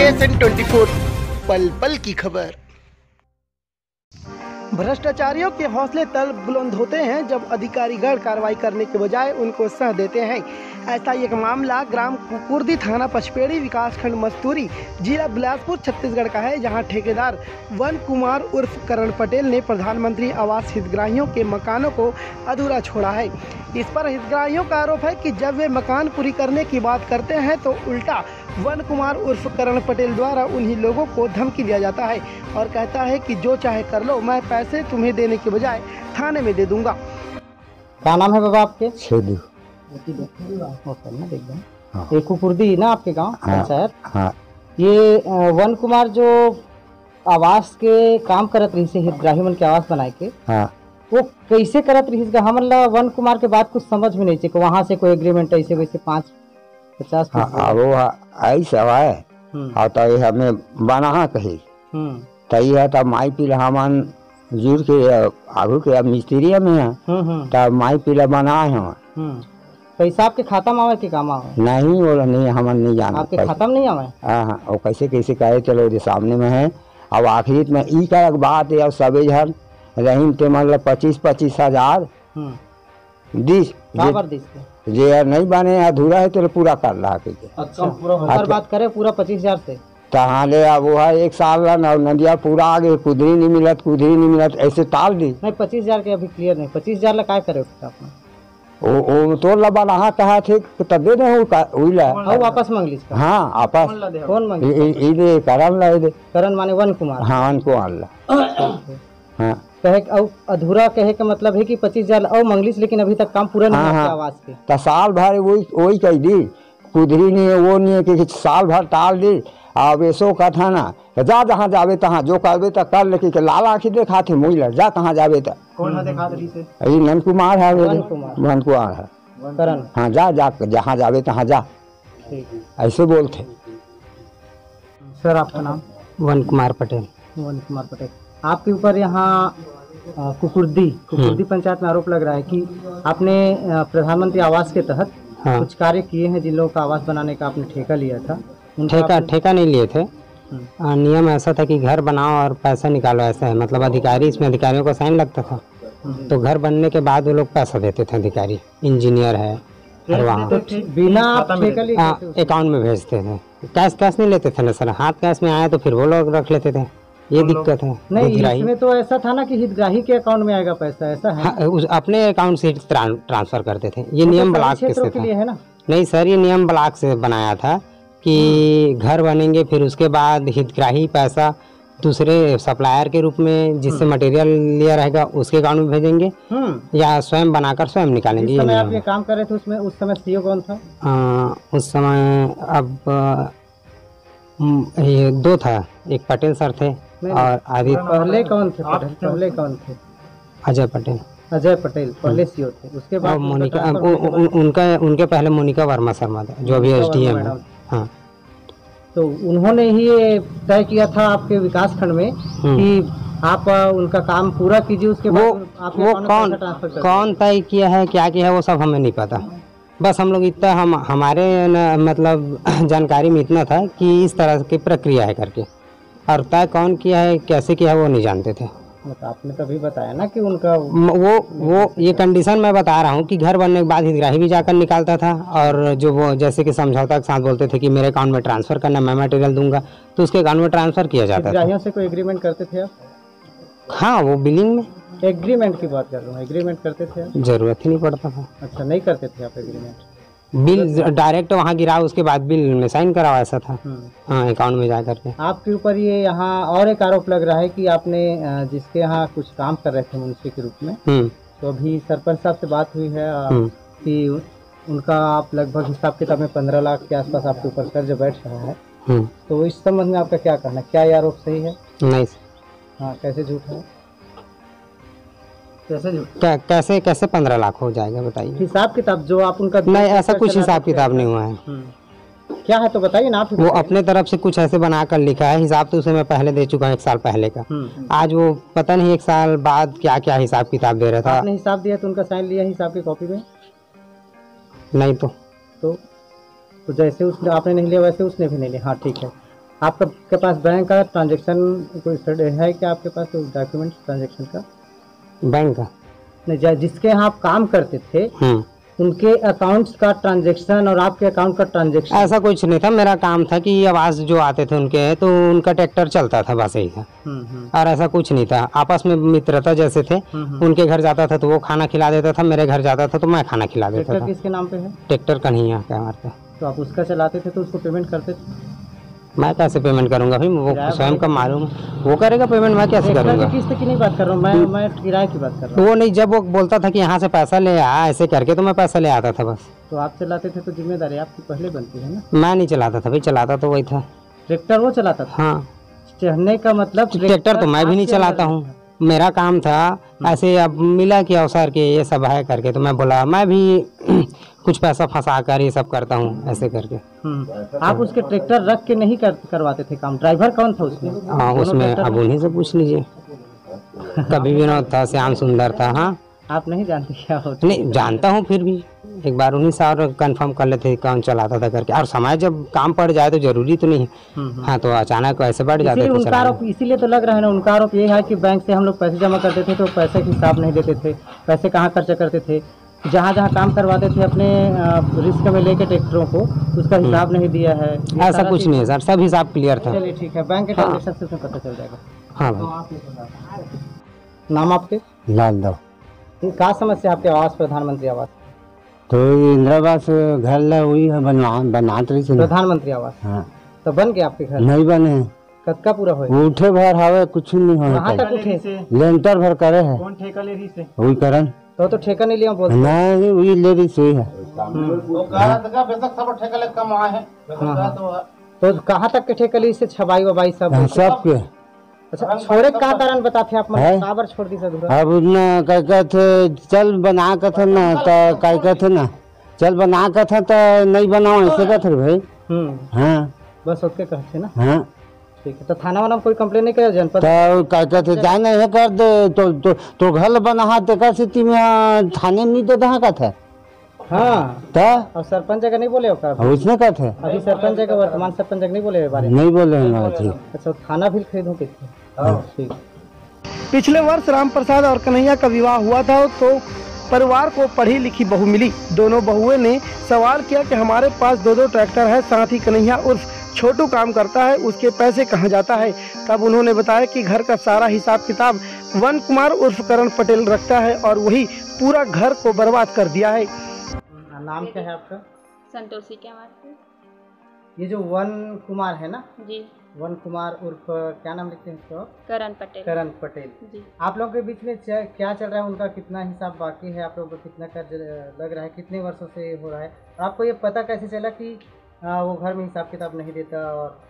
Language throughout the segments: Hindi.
KSN 24 पल पल की खबर। भ्रष्टाचारियों के हौसले तल बुलंद होते हैं जब अधिकारीगण कार्रवाई करने के बजाय उनको सह देते हैं। ऐसा एक मामला ग्राम कुकुर्दी थाना पचपेड़ी विकासखंड मस्तूरी जिला बिलासपुर छत्तीसगढ़ का है, जहां ठेकेदार वन कुमार उर्फ करण पटेल ने प्रधानमंत्री आवास हितग्राहियों के मकानों को अधूरा छोड़ा है। इस पर हितग्राहियों का आरोप है कि जब वे मकान पूरी करने की बात करते हैं तो उल्टा वन कुमार उर्फ करण पटेल द्वारा उन्हीं लोगों को धमकी दिया जाता है और कहता है कि जो चाहे कर लो, मैं पैसे तुम्हें देने के बजाय थाने में दे दूंगा। क्या नाम है बाबा आपके? छेदू। हाँ। ये कुकुर्दी ना आपके गांव पंचायत? हाँ। ये वन कुमार जो आवास के काम करत रही से हितग्राही मन के आवास बनाए के, हाँ। वो कैसे करत रही? हमला वन कुमार के बात कुछ समझ में नहीं चाहिए, वहाँ से कोई एग्रीमेंट ऐसे वैसे 5-50 वो ऐसा है और तो ये हमें बना कही तई है तब माई पिला हमन जुड़ के आगू के मिस्त्री में है तब माई पिला बनाए हम पैसा आपके खाता में आवे कि काम आवे? नहीं बोला नहीं, हमन नहीं जाना आपके खाता में नहीं आवे। हाँ। और कैसे कैसे कहे चलो जो सामने में है। अब आखिरी में ई का एक बात है, अब सबे जन रहीम ते मतलब 25-25 हजार दिस जे नहीं बने अधूरा है तो पूरा कर रहा के। अच्छा, हर बात करे पूरा 25,000 से तहाँ ले अब वो है 1 साल नदिया पूरा आगे कुदरी नहीं मिलत ऐसे टाल दी। नहीं 25,000 के अभी क्लियर नहीं, 25,000 ला क्या करे आपने? वो तो लबा रहा कहा थे तब दे दे वापस मांग ली। हाँ आपस कौन मांगी? दे करण ला दे। करण माने वन कुमार? हाँ वन कुमार ला। हाँ कहे अधूरा कहे का मतलब है कि 25,000 और मंगलिस लेकिन अभी तक काम पूरा नहीं हुआ आवास के। तो साल भर वही कह दी, कुदरी नहीं है वो नहीं है कि साल भर टाल दी। अब ऐसो का था ना जा जहाँ जावे तहाँ जो करवे तो कर लेके लाल आँखी देखा थे मुझे जा कहाँ जावे तो। कौन है देखा रही से? यही नंद कुमार है, वन कुमार है। करण हाँ जा जहाँ जावे तहाँ जा ऐसे बोलते। सर आपका नाम? वन कुमार पटेल। वन कुमार पटेल। आपके ऊपर यहाँ कुकुर्दी पंचायत में आरोप लग रहा है कि आपने प्रधानमंत्री आवास के तहत कुछ कार्य किए हैं, जिन लोगों का आवास बनाने का आपने ठेका लिया था। ठेका नहीं लिए थे। नियम ऐसा था कि घर बनाओ और पैसा निकालो, ऐसा है मतलब अधिकारी, इसमें अधिकारियों का साइन लगता था। तो घर बनने के बाद वो लोग पैसा देते थे, अधिकारी इंजीनियर है और वहाँ बिना ठेका अकाउंट में भेजते थे। कैश नहीं लेते थे ना सर, हाथ कैश में आया तो फिर वो लोग रख लेते थे, ये दिक्कत है। नहीं इसमें तो ऐसा था ना कि हितग्राही के अकाउंट में आएगा पैसा, ऐसा है? हाँ, अपने अकाउंट से ट्रांसफर करते थे। ये नियम ब्लॉक के से था। है ना? नहीं सर, ये नियम ब्लॉक से बनाया था कि घर बनेंगे फिर उसके बाद हितग्राही पैसा दूसरे सप्लायर के रूप में जिससे मटेरियल लिया रहेगा उसके अकाउंट में भेजेंगे या स्वयं बनाकर स्वयं निकालेंगे। समय आप ये काम कर रहे थे उसमें उस समय सीईओ कौन था? उस समय अब ये 2 था, एक पटेल सर थे और आदित्य। पहले कौन थे? पहले कौन थे? अजय पटेल। अजय पटेल पहले सीईओ थे, उसके बाद मोनिका उनके पहले मोनिका वर्मा शर्मा था जो अभी एसडीएम है। हाँ। तो उन्होंने ही ये तय किया था आपके विकास खंड में कि आप उनका काम पूरा कीजिए, उसके बाद वो कौन तय किया है क्या किया है वो सब हमें नहीं पता। बस हम लोग इतना हमारे मतलब जानकारी में इतना था कि इस तरह की प्रक्रिया है करके, और तय कौन किया है कैसे किया है वो नहीं जानते थे। आपने तभी बताया ना कि उनका वो ये कंडीशन मैं बता रहा हूँ कि घर बनने के बाद हितग्राही भी जाकर निकालता था, और जो वो जैसे कि समझौता के साथ बोलते थे कि मेरे अकाउंट में ट्रांसफर करना, मैं मटेरियल दूंगा, तो उसके अकाउंट में ट्रांसफर किया जाता था। हितग्राहियों से कोई एग्रीमेंट करते थे आप? हाँ, वो बिलिंग में एग्रीमेंट की बात कर रहा हूँ। एग्रीमेंट करते थे? जरूरत ही नहीं पड़ता था। अच्छा, नहीं करते थे आप एग्रीमेंट? बिल डायरेक्ट वहाँ गिरा, उसके बाद बिल में साइन करावा, ऐसा था। हाँ, अकाउंट में जा करके। आपके ऊपर ये यहाँ और एक आरोप लग रहा है कि आपने जिसके यहाँ कुछ काम कर रहे थे मुंशी के रूप में, तो अभी सरपंच साहब से बात हुई है कि उनका आप लगभग हिसाब किताब में 15 लाख के आसपास आपके ऊपर कर्ज बैठ रहा है। तो इस संबंध में आपका क्या कहना है? क्या ये आरोप सही है? नहीं। हाँ, कैसे झूठ है? कैसे 15 लाख हो जाएगा बताइए? हिसाब किताब जो आप उनका नहीं, ऐसा कुछ हिसाब किताब नहीं हुआ है। क्या है तो बताइए ना आप। वो अपने तरफ से कुछ ऐसे बना कर लिखा है, हिसाब तो उसे मैं पहले दे चुका हूँ 1 साल पहले का। आज वो पता नहीं 1 साल बाद क्या क्या हिसाब किताब दे रहा था। आपने हिसाब दिया तो उनका साइन लिया हिसाब की कॉपी में? नहीं। तो जैसे उसने आपने नहीं लिया वैसे उसने भी नहीं लिया। हाँ ठीक है। आपका के पास बैंक का ट्रांजेक्शन कोई है क्या आपके पास डॉक्यूमेंट ट्रांजेक्शन का? बैंक का नहीं, जिसके यहाँ आप काम करते थे उनके अकाउंट्स का ट्रांजैक्शन और आपके अकाउंट का ट्रांजैक्शन? ऐसा कुछ नहीं था, मेरा काम था कि आवास जो आते थे उनके तो उनका ट्रैक्टर चलता था, बस यही था। और ऐसा कुछ नहीं था, आपस में मित्रता जैसे थे। उनके घर जाता था तो वो खाना खिला देता था, मेरे घर जाता था तो मैं खाना खिला देता था। किसके नाम पे है? ट्रैक्टर कन्हैया क्या मारता। तो आप उसका चलाते थे तो उसको पेमेंट करते थे? मैं कैसे पेमेंट करूंगा भाई, वो स्वयं का मालूम, वो करेगा पेमेंट, मैं कैसे करूंगा? किस्त की नहीं बात कर रहा हूँ मैं किराए की बात कर रहा हूँ। वो नहीं, जब वो बोलता था कि यहाँ से पैसा ले आ ऐसे करके तो मैं पैसा ले आता था बस। तो आप चलाते थे तो जिम्मेदारी आपकी पहले बनती है ना? मैं नहीं चलाता था भाई, चलाता तो वही था। ट्रैक्टर वो चलाता था? हाँ। चढ़ने का मतलब ट्रैक्टर तो मैं भी नहीं चलाता हूँ, मेरा काम था ऐसे। अब मिला कि अवसर के ये सब है करके तो मैं बोला मैं भी कुछ पैसा फंसा कर ये सब करता हूँ ऐसे करके। आप उसके ट्रैक्टर रख के नहीं करवाते थे काम? ड्राइवर कौन था उसमें? हाँ उसमें अब उन्हीं से पूछ लीजिए। कभी विनोद था, श्याम सुंदर था। हाँ आप नहीं जानते क्या होता? नहीं जानता हूँ, फिर भी एक बार उन्हीं से और कंफर्म कर लेते कौन चलाता था करके। और समय जब काम पड़ जाए तो जरूरी तो नहीं है। हाँ तो अचानक ऐसे बढ़ जाते थे। इसीलिए तो लग रहा है ना, उनका आरोप ये है कि बैंक से हम लोग पैसे जमा करते थे तो पैसे का हिसाब नहीं देते थे, पैसे कहाँ खर्चा करते थे, जहाँ जहाँ काम करवाते थे अपने रिस्क में लेके ट्रैक्टरों को, उसका हिसाब नहीं दिया है। ऐसा कुछ नहीं है सर, सब हिसाब क्लियर था। चलिए ठीक है, बैंक के ट्रांजेक्शन से पता चल जाएगा। हाँ भाई। नाम आपके? लाल दो। क्या समस्या आपके आवास, प्रधानमंत्री आवास? तो इंदिरा आवास घर वही है बना प्रधानमंत्री आवास। हाँ। तो बन गए आपके घर? नहीं बने। कब का पूरा हो? उठे भर हवे कुछ नहीं हो। कहाँ तक उठे? लेंटर भर करे है। कौन ठेका ले रही से? वही करन। तो ठेका नहीं लिया बोलते? नहीं वही ले रही सही है। तो कहाँ तक के ठेका ली से? छबाई वबाई सब के? अच्छा, छोड़े का कारण बताते आप? काबर छोड़ दी सर? अब न कह थे चल बना का था ना, तो कह थे ना चल बना का था तो नहीं बनाओ ऐसे का थे भाई। हाँ बस ओके कहते ना। हाँ ठीक है, तो थाना वाला में कोई कंप्लेन नहीं किया जनपद? तो कहते थे जाए नहीं कर दे तो घर बना देखा स्थिति में थाने नहीं तो कहाँ का था। हाँ तो और सरपंच जगह नहीं बोले उसने कहा थे? अभी सरपंच जगह वर्तमान सरपंच जगह नहीं बोले बारे में? नहीं बोले। अच्छा, थाना भी खरीदो कितने? पिछले वर्ष राम प्रसाद और कन्हैया का विवाह हुआ था तो परिवार को पढ़ी लिखी बहू मिली। दोनों बहुओं ने सवाल किया कि हमारे पास 2 ट्रैक्टर है, साथ ही कन्हैया उर्फ छोटू काम करता है, उसके पैसे कहाँ जाता है। तब उन्होंने बताया कि घर का सारा हिसाब किताब वन कुमार उर्फ करण पटेल रखता है और वही पूरा घर को बर्बाद कर दिया है। नाम क्या है आपका? संतोषी क्या बात है? ये जो वन कुमार है ना जी, वन कुमार उर्फ क्या नाम लिखते हैं इसको? करण पटेल। करण पटेल जी। आप लोगों के बीच में क्या चल रहा है? उनका कितना हिसाब बाकी है? आप लोगों को कितना कर्ज लग रहा है? कितने वर्षों से हो रहा है? आपको ये पता कैसे चला कि वो घर में हिसाब किताब नहीं देता और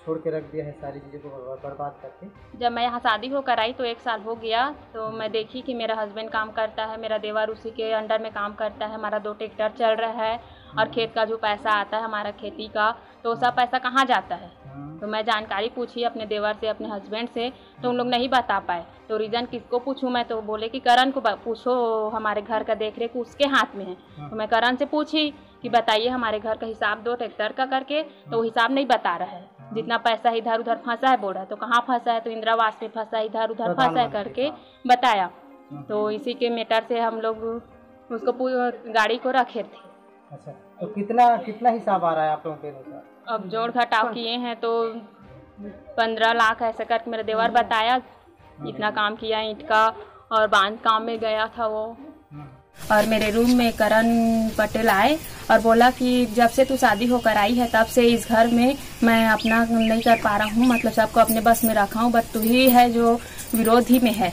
छोड़ के रख दिया है सारी चीज़ों को बर्बाद करके? जब मैं यहाँ शादी होकर आई तो 1 साल हो गया, तो मैं देखी कि मेरा हस्बैंड काम करता है, मेरा देवर उसी के अंडर में काम करता है, हमारा 2 ट्रैक्टर चल रहा है और खेत का जो पैसा आता है हमारा खेती का, तो सब पैसा कहाँ जाता है। तो मैं जानकारी पूछी अपने देवर से, अपने हस्बैंड से, तो उन लोग नहीं बता पाए। तो रीज़न किसको पूछूं मैं? तो बोले कि करण को पूछो, हमारे घर का देख रेख उसके हाथ में है। तो मैं करण से पूछी कि बताइए हमारे घर का हिसाब 2 ट्रैक्टर का करके, तो वो हिसाब नहीं बता रहा है। जितना पैसा इधर उधर फंसा है बोल रहा है, तो कहाँ फंसा है? तो इंदिरा आवास में फंसा है, इधर उधर फंसा है करके बताया। तो इसी के मैटर से हम लोग उसको गाड़ी को रखे थे। अच्छा, तो कितना हिसाब आ रहा है आप लोगों के अनुसार? अब जोड़ घटाव किए हैं तो 15 लाख ऐसा करके मेरा देवर बताया। इतना काम किया ईंट का और बांध काम में गया था वो। और मेरे रूम में करण पटेल आए और बोला कि जब से तू शादी होकर आई है तब से इस घर में मैं अपना नहीं कर पा रहा हूँ, मतलब सबको अपने बस में रखा हूँ, बट तू ही है जो विरोधी में है।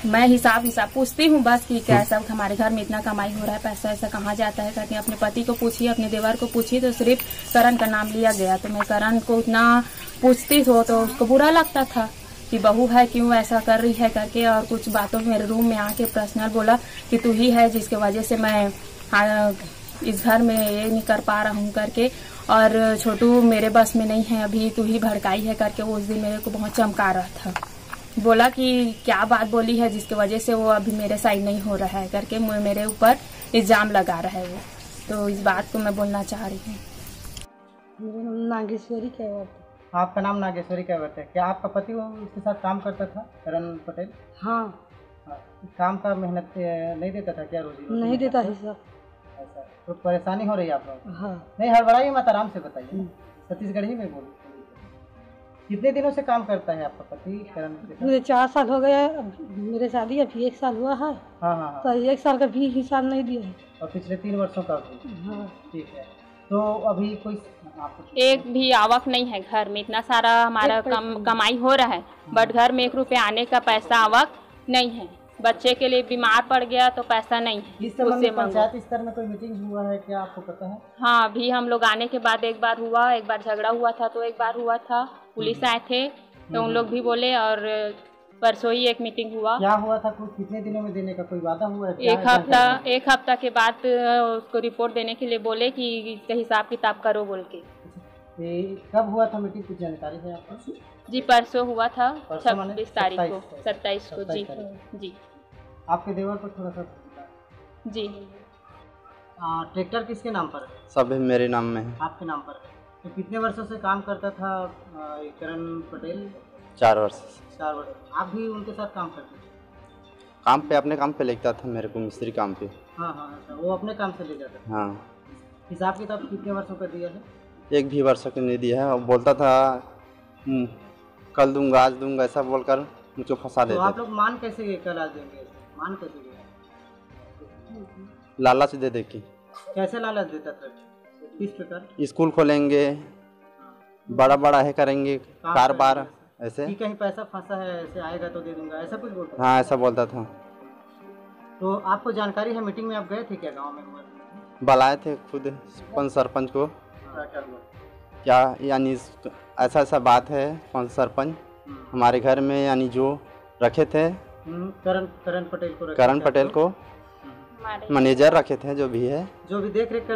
मैं हिसाब पूछती हूँ बस कि कैसा हमारे घर में इतना कमाई हो रहा है, पैसा ऐसा कहाँ जाता है करके अपने पति को पूछी, अपने देवर को पूछी, तो सिर्फ करण का नाम लिया गया। तो मैं करण को इतना पूछती हो तो उसको बुरा लगता था कि बहू है क्यों ऐसा कर रही है करके, और कुछ बातों मेरे रूम में आके पर्सनल बोला कि तू ही है जिसके वजह से मैं इस घर में ये नहीं कर पा रहा हूँ करके, और छोटू मेरे बस में नहीं है अभी, तू ही भड़काई है करके वो उस दिन मेरे को बहुत चमका रहा था। बोला कि क्या बात बोली है जिसकी वजह से वो अभी मेरे साइड नहीं हो रहा है करके मेरे ऊपर इल्जाम लगा रहा है वो। तो इस बात को मैं बोलना चाह रही हूँ। नागेश्वरी क्या बात आपका नाम नागेश्वरी कैवर्त है। क्या आपका पति उसके साथ काम करता था, करण पटेल? हाँ। काम का मेहनत नहीं देता था क्या? रोजी नहीं देता है सर। ऐसा तो परेशानी हो रही है आप लोग? हाँ। नहीं हड़बड़ाइए मत, आराम से बताइए। छत्तीसगढ़ी में बोलिए। कितने दिनों से काम करता है आपका पति करण के साथ? मुझे 4 साल हो गए, मेरे शादी अभी 1 साल हुआ है। हाँ। तो 1 साल का भी हिसाब नहीं दिया है। और पिछले 3 वर्षों का भी? हाँ। ठीक है। तो अभी कोई एक भी आवक नहीं है घर में। इतना सारा हमारा कमाई हो रहा है, बट घर में 1 रुपये आने का पैसा आवक नहीं है। बच्चे के लिए बीमार पड़ गया तो पैसा नहीं है। इस संबंध में पंचायत स्तर में कोई मीटिंग हुआ है क्या, आपको पता है? हाँ, अभी हम लोग आने के बाद एक बार हुआ, एक बार झगड़ा हुआ था तो एक बार हुआ था। पुलिस आए थे तो उन लोग भी बोले, और परसों ही एक मीटिंग हुआ। क्या हुआ था? कुछ कितने दिनों में देने का कोई वादा हुआ है? एक हफ्ता के बाद उसको रिपोर्ट देने के लिए बोले कि इसका हिसाब किताब करो बोल के। कब हुआ था मीटिंग, कुछ जानकारी है आपको? जी परसों हुआ था, 26 तारीख को, 27 को। जी। आपके देवर को थोड़ा सा जी। ट्रैक्टर किसके नाम पर है? सब मेरे नाम में है। आपके नाम पर है। तो कितने वर्षों से काम करता था करण पटेल? 4 वर्ष। 4 वर्ष। आप भी उनके साथ काम करते थे? काम पे, अपने काम पे लगता था मेरे को, मिस्त्री काम पे। हाँ। अच्छा, वो अपने काम से ले जाता था? हाँ। हिसाब किताब कितने वर्षों का दिया है? 1 भी वर्षों का नहीं दिया है। और बोलता था कल दूंगा, आज दूंगा, ऐसा बोलकर मुझको फंसा देते। तो आप लोग मान कैसे गए कल आज देंगे? मान कैसे गए? लालच दे के। कैसे लालच देता था? किस प्रकार? स्कूल खोलेंगे, बड़ा है करेंगे कारोबार, ऐसे कि कहीं पैसा फंसा है, ऐसे आएगा तो दे दूंगा, ऐसा कुछ बोलता था? हाँ, ऐसा बोलता था। तो आपको जानकारी है? मीटिंग में आप गए थे क्या गाँव में? बुलाए थे खुद सरपंच को। क्या यानी ऐसा बात है, सरपंच हमारे घर में यानी जो रखे थे करण पटेल को मैनेजर रखे थे, जो भी है, जो भी देख रेख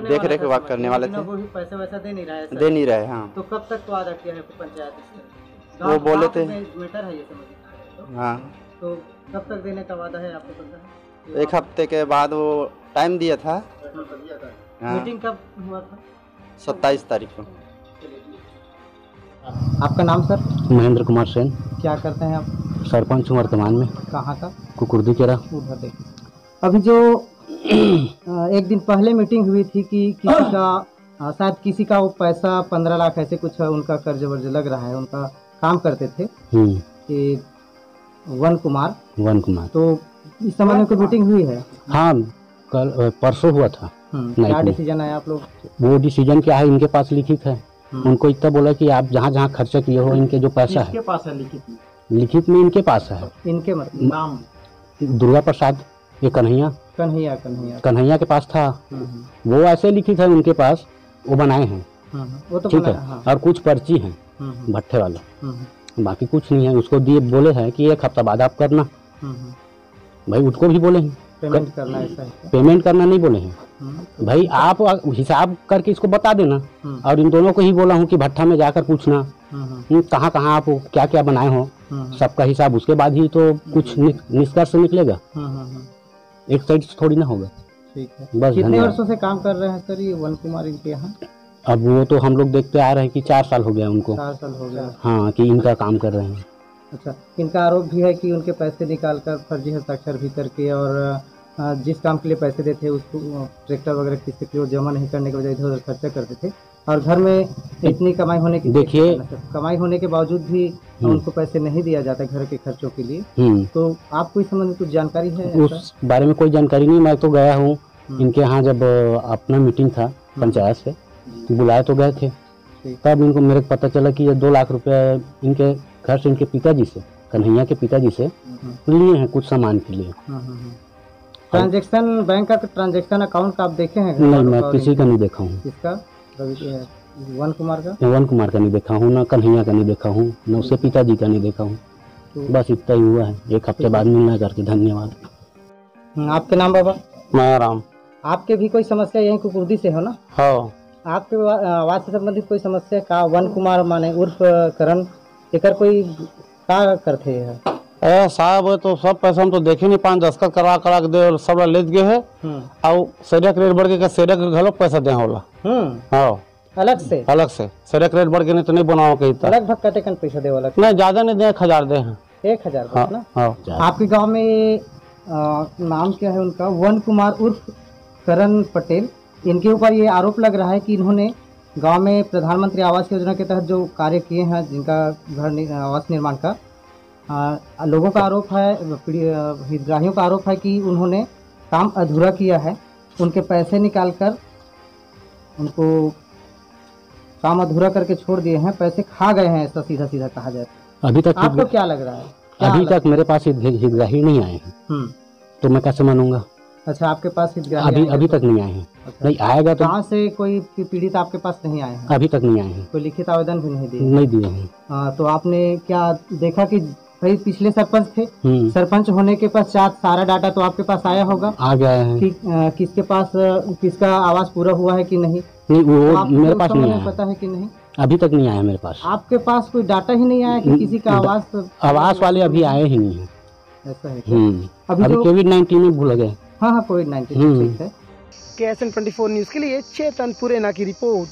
करने वाले थे, वो भी पैसे वैसा दे नहीं रहे। हाँ। तो कब तक वादा किया है पंचायत? वो बोले थे मैटर है ये, समझ? हाँ। तो कब तक देने का वादा है, आपको पता है? 1 हफ्ते के बाद वो टाइम दिया था। मीटिंग कब हुआ था? 27 तारीख को। आपका नाम सर? महेंद्र कुमार सेन। क्या करते हैं आप? सरपंच हूँ वर्तमान में। कहाँ का? कुकुर्दी केरा। अभी जो एक दिन पहले मीटिंग हुई थी कि किसी का शायद किसी का वो पैसा 15 लाख ऐसे कुछ उनका कर्ज वर्ज लग रहा है, उनका काम करते थे कि वन कुमार। तो इस संबंध में कोई मीटिंग हुई है? हाँ, कल परसों हुआ था। क्या डिसीजन है आप लोग? वो डिसीजन क्या है, इनके पास लिखित है। उनको इतना बोला कि आप जहाँ जहाँ खर्चा किए हो, इनके जो पैसा है पास है लिखित में इनके पास है। इनके मतलब नाम? दुर्गा प्रसाद, ये कन्हैया के पास था। वो ऐसे लिखित है उनके पास, वो बनाए हैं। वो तो ठीक है। हाँ। और कुछ पर्ची हैं भट्ठे वाला, बाकी कुछ नहीं है। उसको दिए, बोले हैं कि 1 हफ्ता बाद आप करना। भाई उसको भी बोले हैं पेमेंट करना, ऐसा है? पेमेंट करना नहीं बोले हैं भाई, आप हिसाब करके इसको बता देना। और इन दोनों को ही बोला हूँ कि भट्ठा में जाकर पूछना कहाँ कहाँ आप क्या क्या बनाए हो, सबका हिसाब, उसके बाद ही तो कुछ निष्कर्ष निकलेगा। एक साइड से थोड़ी ना होगा। ठीक है। बस कितने वर्षों से काम कर रहे हैं सर ये वन कुमार इनके यहाँ? अब वो तो हम लोग देखते आ रहे हैं कि 4 साल हो गया उनको। 4 साल हो गया। हाँ, कि इनका काम कर रहे हैं। अच्छा, इनका आरोप भी है कि उनके पैसे निकालकर फर्जी हस्ताक्षर भी करके, और जिस काम के लिए पैसे देते उसको ट्रैक्टर वगैरह किसी के लिए जमा नहीं करने के बजाय इधर उधर खर्चा करते थे। और घर में इतनी कमाई होने की, देखिए कमाई होने के बावजूद भी उनको पैसे नहीं दिया जाता घर के खर्चों के लिए। तो आपको इस संबंध में कुछ जानकारी है? उस बारे में कोई जानकारी नहीं। मैं तो गया हूँ इनके यहाँ, जब अपना मीटिंग था पंचायत से, बुलाए तो गए थे, तब इनको मेरे को पता चला कि ये 2 लाख रुपए इनके घर से, इनके पिताजी से, कन्हैया के पिताजी से लिए हैं कुछ सामान के लिए। ट्रांजैक्शन, बैंक का ट्रांजैक्शन अकाउंट का आप देखे हैं? नहीं, मैं किसी का नहीं देखा हूँ। किसका? वन कुमार का? वन कुमार का नहीं देखा हूँ, ना कन्हैया का नहीं देखा हूँ, ना उसके पिताजी का नहीं देखा हूँ। बस इतना ही हुआ है। 1 हफ्ते बाद मिलना करके। धन्यवाद। आपके नाम बाबा? मायाराम। आपके भी कोई समस्या यहीं कुकुर्दी से हो ना? हाँ। आपके आवास से संबंधित कोई समस्या का? वन कुमार माने उर्फ करण, एकर कोई क्या करते हैं? साहब तो सब पैसा हम तो देखे नहीं, 5 दस्तखत करा के दे और सब ले गए है। और सेडक रेट बढ़ के सेडक घलो पैसा दे होला। हाँ, अलग से सर रेट बढ़ के नहीं तो नहीं बनाओ कहीं तक। लगभग कटेकन पैसा दे वाला नहीं ज्यादा नहीं दे 1000 दे हैं 1000 हाँ, ना। हाँ। आपके गांव में नाम क्या है उनका? वन कुमार उर्फ करण पटेल। इनके ऊपर ये आरोप लग रहा है कि इन्होंने गांव में प्रधानमंत्री आवास योजना के तहत जो कार्य किए हैं, जिनका घर आवास निर्माण का लोगों का आरोप है, हितग्राहियों का आरोप है कि उन्होंने काम अधूरा किया है। उनके पैसे निकालकर उनको काम अधूरा करके छोड़ दिए हैं, पैसे खा गए हैं, ऐसा सीधा सीधा कहा जाए। अभी तक आपको क्या लग रहा है? अभी तक मेरे पास हितग्राही नहीं आए हैं तो मैं कैसे मानूंगा? अच्छा, आपके पास हितग्राही अभी तक नहीं आए हैं। अच्छा। नहीं आएगा तो कहाँ से कोई पीड़ित आपके पास नहीं आए हैं? अभी तक नहीं आए हैं। कोई लिखित आवेदन भी नहीं दिए हैं। तो आपने क्या देखा कि भाई पिछले सरपंच थे, सरपंच होने के पश्चात सारा डाटा तो आपके पास आया होगा? आ गया है कि किसके पास किसका आवास पूरा हुआ है कि नहीं? नहीं वो मेरे पास नहीं आया। पता है कि नहीं? अभी तक नहीं आया मेरे पास। आपके पास कोई डाटा ही नहीं आया कि किसी का आवास वाले अभी आए ही नहीं है। ऐसा है अभी कोविड-19 में भूल गए। हाँ, कोविड-19 ठीक है। KSN 24 न्यूज के लिए चेतन पुरेना की रिपोर्ट।